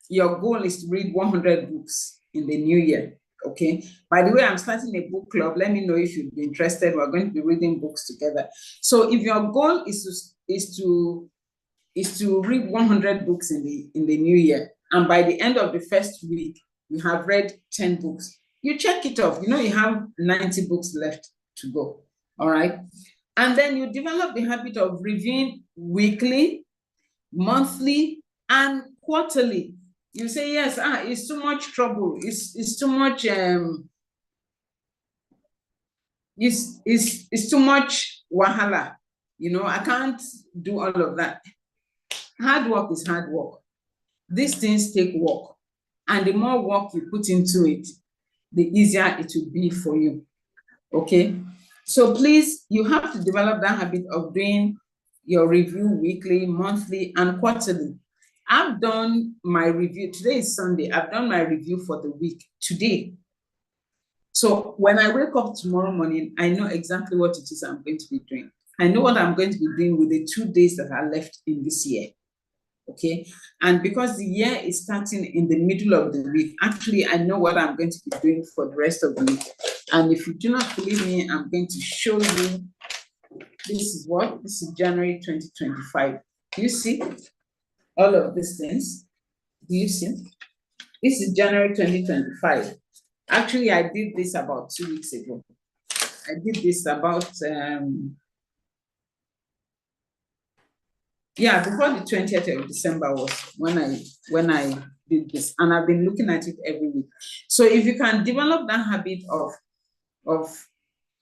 your goal is to read 100 books in the new year. Okay. By the way, I'm starting a book club. Let me know if you'd be interested. We're going to be reading books together. So if your goal is to read 100 books in the new year, and by the end of the first week you have read 10 books, you check it off. You know you have 90 books left to go. All right. And then you develop the habit of reviewing weekly, monthly, and quarterly. You say, yes, it's too much trouble. It's too much, it's too much wahala. You know, I can't do all of that. Hard work is hard work. These things take work. And the more work you put into it, the easier it will be for you. Okay? So please, you have to develop that habit of doing your review weekly, monthly, and quarterly. I've done my review. Today is Sunday. I've done my review for the week today. So when I wake up tomorrow morning, I know exactly what it is I'm going to be doing. I know what I'm going to be doing with the 2 days that are left in this year. Okay. And because the year is starting in the middle of the week, actually, I know what I'm going to be doing for the rest of the week. And if you do not believe me, I'm going to show you. This is January 2025. Do you see all of these things? Do you see? This is January 2025. Actually, I did this about 2 weeks ago. I did this about before the 20th of December was when I did this, and I've been looking at it every week. So if you can develop that habit of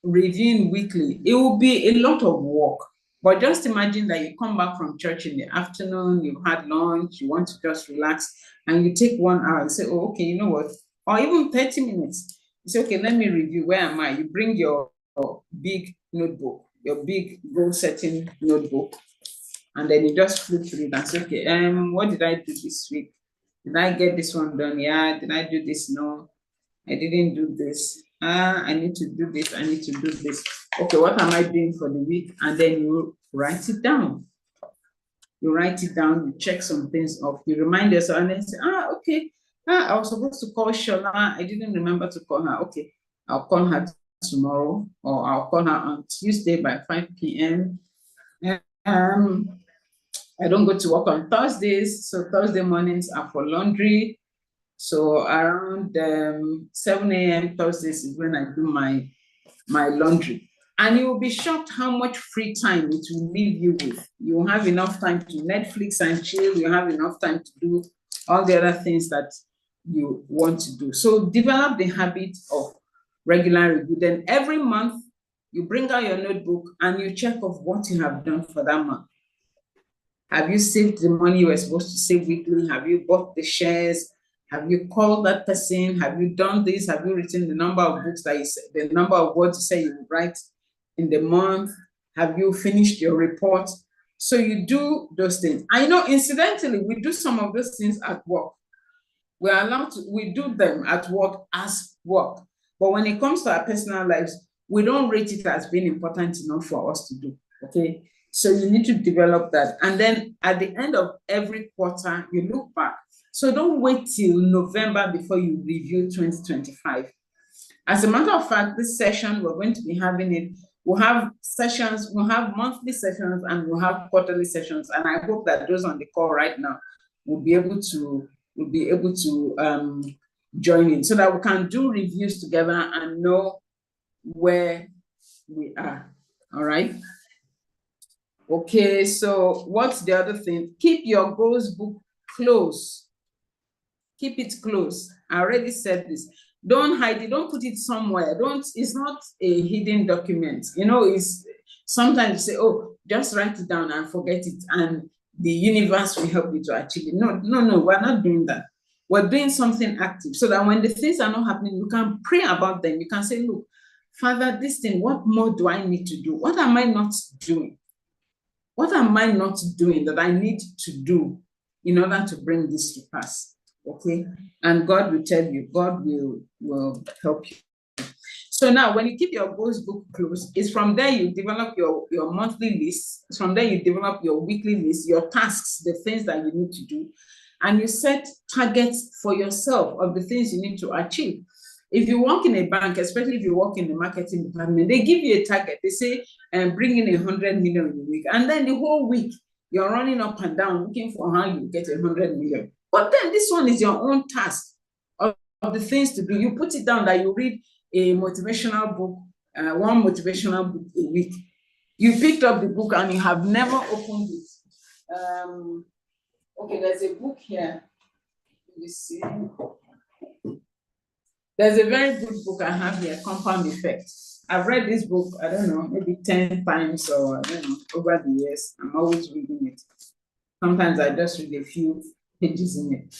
reviewing weekly, it will be a lot of work. But just imagine that you come back from church in the afternoon, you've had lunch, you want to just relax, and you take 1 hour and say, oh, okay, you know what? Or even 30 minutes. You say, okay, let me review. Where am I? You bring your big notebook, your big goal-setting notebook, and then you just flip through it and say, okay, what did I do this week? Did I get this one done? Yeah. Did I do this? No, I didn't do this. I need to do this. I need to do this. Okay, what am I doing for the week? And then you write it down. You write it down, you check some things off, you remind yourself, and then say, okay, I was supposed to call Shola. I didn't remember to call her. Okay, I'll call her tomorrow, or I'll call her on Tuesday by 5 p.m. I don't go to work on Thursdays, so Thursday mornings are for laundry. So around 7 a.m. Thursdays is when I do my laundry. And you will be shocked how much free time it will leave you with. You will have enough time to Netflix and chill. You have enough time to do all the other things that you want to do. So develop the habit of regular review. Then every month, you bring out your notebook and you check off what you have done for that month. Have you saved the money you were supposed to save weekly? Have you bought the shares? Have you called that person? Have you done this? Have you written the number of books that you said, the number of words you say you would write in the month? Have you finished your report? So you do those things. I know, incidentally, we do some of those things at work. We are allowed to, we do them at work as work. But when it comes to our personal lives, we don't rate it as being important enough for us to do. Okay. So you need to develop that. And then at the end of every quarter, you look back. So don't wait till November before you review 2025. As a matter of fact, this session, we're going to be having it. We'll have sessions, we'll have monthly sessions, and we'll have quarterly sessions. And I hope that those on the call right now will be able to join in so that we can do reviews together and know where we are. All right. Okay, so what's the other thing? Keep your goals book close. Keep it close. I already said this. Don't hide it. Don't put it somewhere. It's not a hidden document. You know, it's sometimes you say, oh, just write it down and forget it, and the universe will help you to achieve it. No, we're not doing that. We're doing something active so that when the things are not happening, you can pray about them. You can say, look, Father, this thing, what more do I need to do? What am I not doing? What am I not doing that I need to do in order to bring this to pass? Okay. And God will tell you, God will help you. So now when you keep your goals book close, it's from there you develop your monthly list. It's from there you develop your weekly list, your tasks, the things that you need to do. And you set targets for yourself of the things you need to achieve. If you work in a bank, especially if you work in the marketing department, they give you a target. They say, bring in 100 million in a week. And then the whole week, you're running up and down looking for how you get 100 million. But then this one is your own task of the things to do. You put it down that you read a motivational book, one motivational book a week. You picked up the book and you have never opened it. Okay, there's a book here. Let me see. There's a very good book I have here, Compound Effect. I've read this book, I don't know, maybe 10 times or I don't know, over the years. I'm always reading it. Sometimes I just read a few pages in it.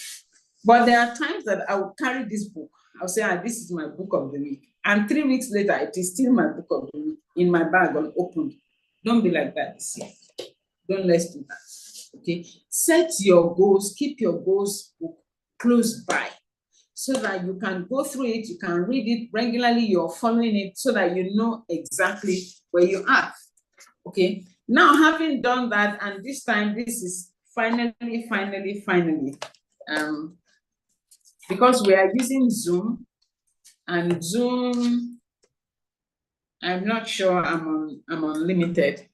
But there are times that I will carry this book. I'll say, this is my book of the week. And 3 weeks later, it is still my book of the week in my bag unopened. Don't be like that this year. Don't let's do that. Okay. Set your goals, keep your goals book close by. so that you can go through it, you can read it regularly, you're following it so that you know exactly where you are. Okay, now having done that, and this time this is finally, because we are using Zoom, and Zoom, I'm not sure I'm unlimited,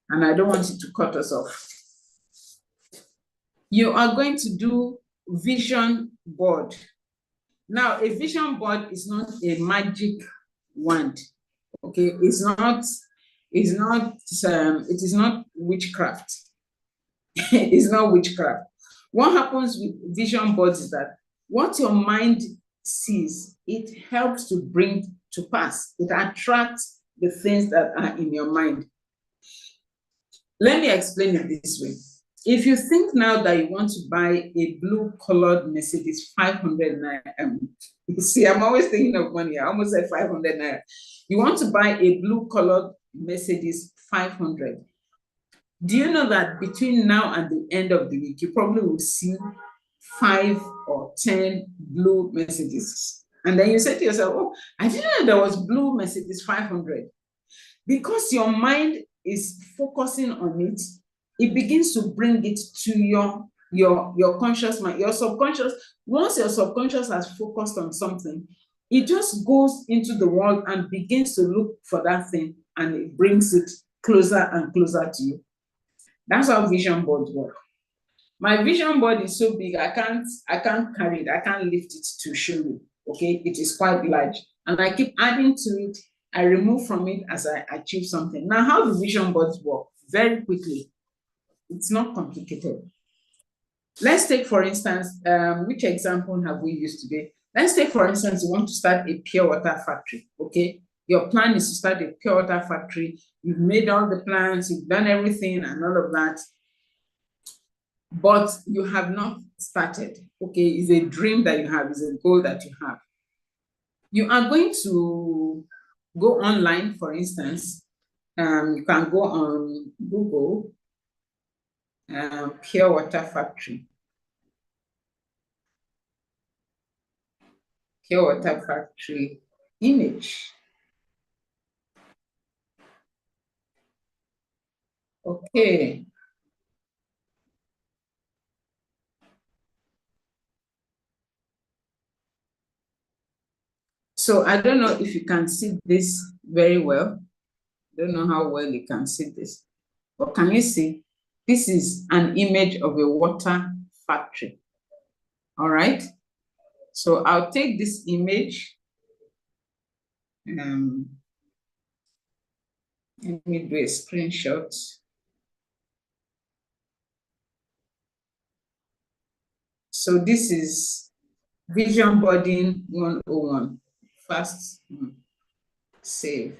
and I don't want it to cut us off. You are going to do vision board. Now, a vision board is not a magic wand. Okay, it is not witchcraft. It's not witchcraft. What happens with vision boards is that what your mind sees, it helps to bring to pass. It attracts the things that are in your mind. Let me explain it this way. If you think now that you want to buy a blue-colored Mercedes 500 naira, you see, I'm always thinking of money. I almost said 500 naira. You want to buy a blue-colored Mercedes 500. Do you know that between now and the end of the week, you probably will see 5 or 10 blue Mercedes? And then you say to yourself, oh, I didn't know there was blue Mercedes 500. Because your mind is focusing on it, it begins to bring it to your conscious mind, your subconscious. Once your subconscious has focused on something, it just goes into the world and begins to look for that thing, and it brings it closer and closer to you. That's how vision boards work. My vision board is so big, I can't carry it, I can't lift it to show you. Okay, it is quite large, and I keep adding to it. I remove from it as I achieve something. Now, how do vision boards work? Very quickly. It's not complicated. Let's take, for instance, which example have we used today? Let's take, for instance, you want to start a pure water factory, okay? Your plan is to start a pure water factory. You've made all the plans, you've done everything and all of that, but you have not started, okay? It's a dream that you have, it's a goal that you have. You are going to go online, for instance. You can go on Google, pure water factory. Pure water factory image. Okay. So I don't know if you can see this very well. I don't know how well you can see this. But can you see? This is an image of a water factory. All right. So I'll take this image. Let me do a screenshot. So this is vision boarding 101. First, save.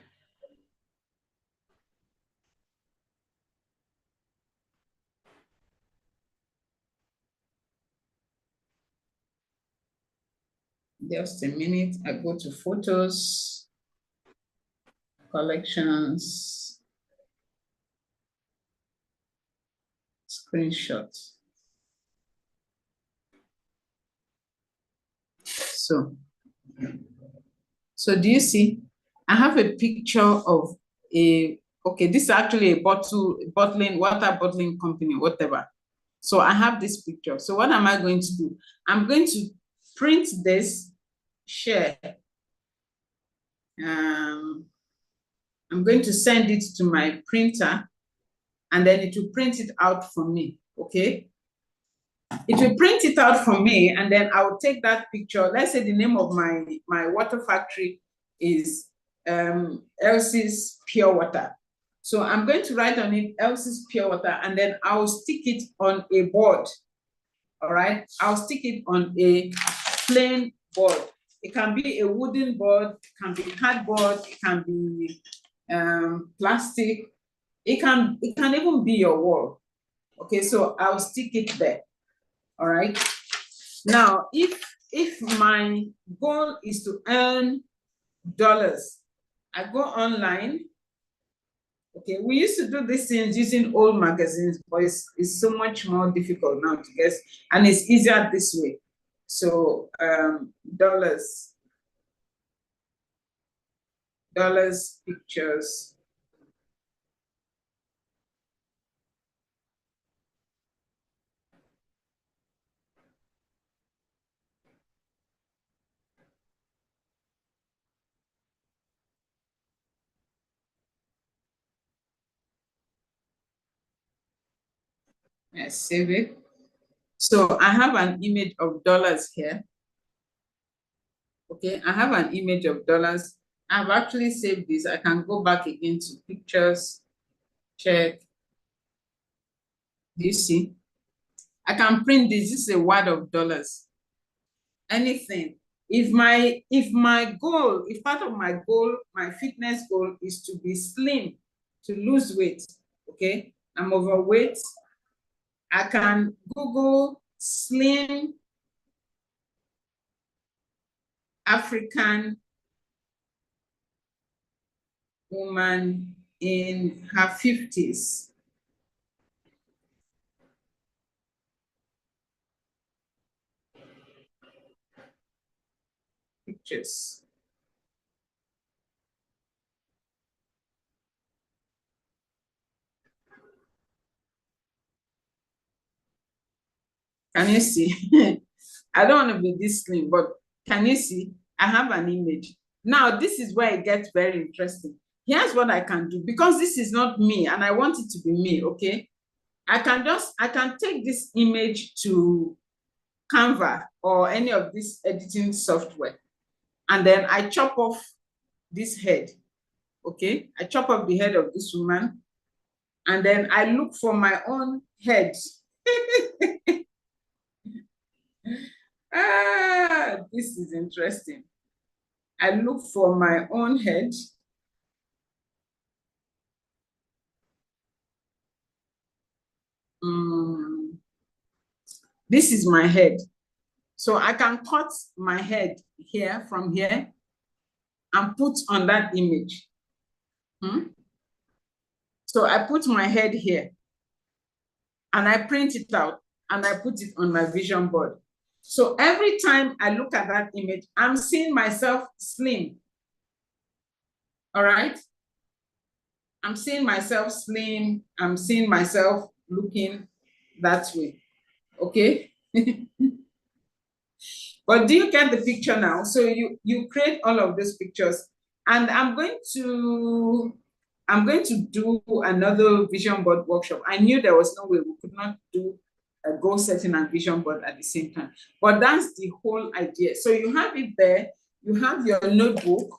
Just a minute. I go to photos, collections, screenshot. So do you see? I have a picture of okay, this is actually a water bottling company, whatever. So I have this picture. So what am I going to do? I'm going to print this, share. I'm going to send it to my printer, and then it will print it out for me, okay? It will print it out for me, and then I will take that picture. Let's say the name of my water factory is Elsie's Pure Water. So I'm going to write on it Elsie's Pure Water, and then I'll stick it on a board. All right, I'll stick it on a plain board. It can be a wooden board, it can be cardboard, it can be plastic. It can even be your wall. Okay, so I'll stick it there. All right. Now, if my goal is to earn dollars, I go online. Okay, we used to do these things using old magazines, but it's so much more difficult now to guess, and it's easier this way. So dollars pictures. I save it. So I have an image of dollars here. Okay, I have an image of dollars. I've actually saved this. I can go back again to pictures, check. Do you see? I can print this. This is a word of dollars. Anything. If my goal, if part of my goal, my fitness goal is to be slim, to lose weight, okay? I'm overweight. I can Google slim African woman in her 50s. Pictures. Can you see? I don't want to be this slim, but can you see? I have an image. Now, this is where it gets very interesting. Here's what I can do, because this is not me and I want it to be me, okay? I can take this image to Canva or any of this editing software, and then I chop off this head, okay? I chop off the head of this woman, and then I look for my own head. This is interesting. I look for my own head. This is my head. So I can cut my head here from here and put on that image. So I put my head here and I print it out and I put it on my vision board. So every time I look at that image, I'm seeing myself slim. All right? I'm seeing myself slim. I'm seeing myself looking that way. Okay? But do you get the picture now? So you create all of those pictures, and I'm going to do another vision board workshop. I knew there was no way we could not do a goal setting and vision board at the same time, but that's the whole idea. So you have it there. You have your notebook,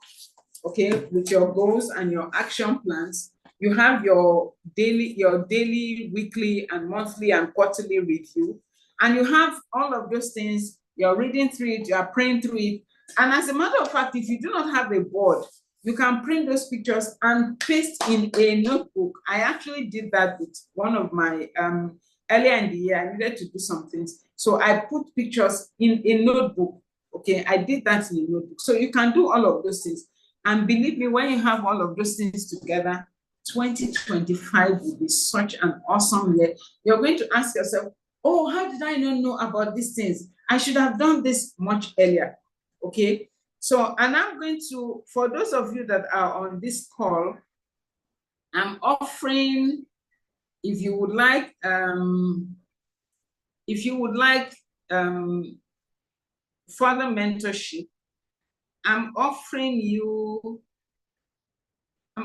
okay, with your goals and your action plans. You have your daily, weekly, and monthly and quarterly review, and you have all of those things. You're reading through it, you're praying through it. And as a matter of fact, if you do not have a board, you can print those pictures and paste in a notebook. I actually did that with one of my, earlier in the year, I needed to do some things. So I put pictures in a notebook, okay? I did that in a notebook. So you can do all of those things. And believe me, when you have all of those things together, 2025 will be such an awesome year. You're going to ask yourself, oh, how did I not know about these things? I should have done this much earlier, okay? So, and I'm going to, for those of you that are on this call, I'm offering, if you would like further mentorship, I'm offering you, I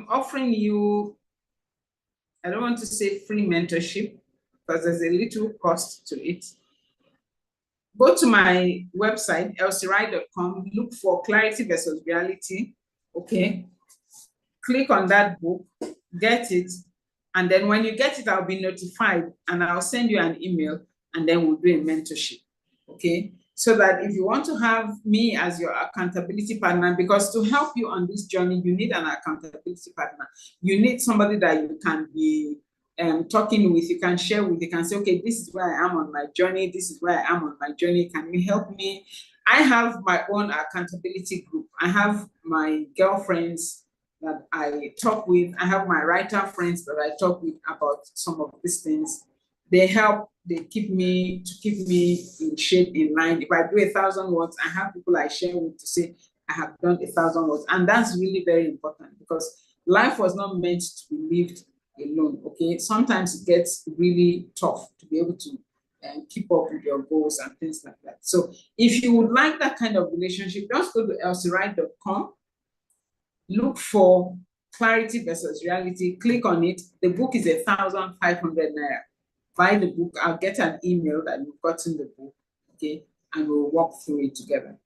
don't want to say free mentorship because there's a little cost to it. Go to my website, elsierai.com, look for Clarity versus Reality, okay? Click on that book, get it, and then when you get it, I'll be notified and I'll send you an email, and then we'll do a mentorship, okay? So that if you want to have me as your accountability partner, because to help you on this journey, you need an accountability partner. You need somebody that you can be talking with, you can share with, you can say, okay, this is where I am on my journey, this is where I am on my journey, can you help me? I have my own accountability group. I have my girlfriends that I talk with. I have my writer friends that I talk with about some of these things. They help they keep me in shape, in line. If I do 1,000 words, I have people I share with to say I have done 1,000 words, and that's really very important because life was not meant to be lived alone. Okay, sometimes it gets really tough to be able to keep up with your goals and things like that. So if you would like that kind of relationship, just go to elsiewright.com, look for Clarity versus Reality, click on it. The book is 1,500 naira. Buy the book. I'll get an email that you've gotten the book, okay, and we'll walk through it together.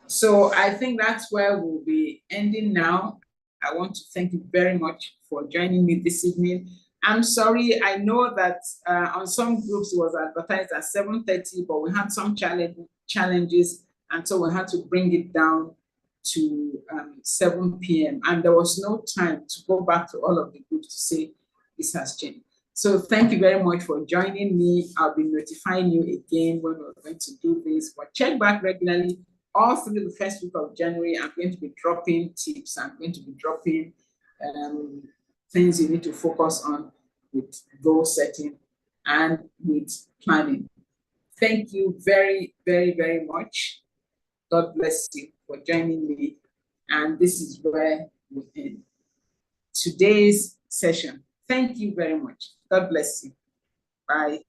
So I think that's where we'll be ending now. I want to thank you very much for joining me this evening. I'm sorry, I know that on some groups it was advertised at 7:30, but we had some challenges, and so we had to bring it down to 7 p.m. And there was no time to go back to all of the groups to say this has changed. So thank you very much for joining me. I'll be notifying you again when we're going to do this, but check back regularly. All through the first week of January, I'm going to be dropping tips. I'm going to be dropping things you need to focus on with goal setting and with planning. Thank you very, very, very much. God bless you for joining me. And this is where we end today's session. Thank you very much. God bless you. Bye.